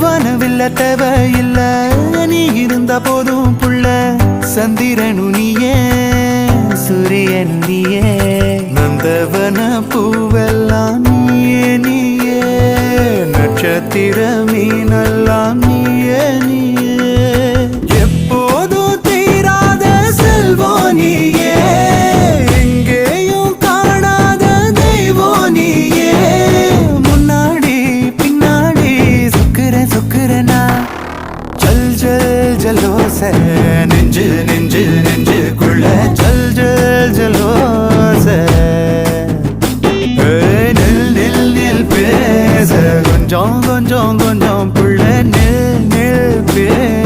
வானவில்ல தேவையில்ல நீ இருந்த போதும் புள்ள சந்திரனு நீயே சூரியனு நீயே நந்தவன பூவெல்லாம் நீயே நீயே நட்சத்திர மீனெல்லாம் நீயே நீயே எப்போதும் தீராத செல்வம் நீயே எங்கேயும் காணாத தெய்வம் நீயே முன்னாடி பின்னாடி சுக்குறனா ஜல் ஜல் ஜலோச நெஞ்சு நெஞ்சு நெஞ்சுக்குள்ள ஜல் ஜல் ஜலோச நில் நில் நில் பேச கொஞ்சம் கொஞ்சம் கொஞ்சம் புள்ள நில் நில் பேச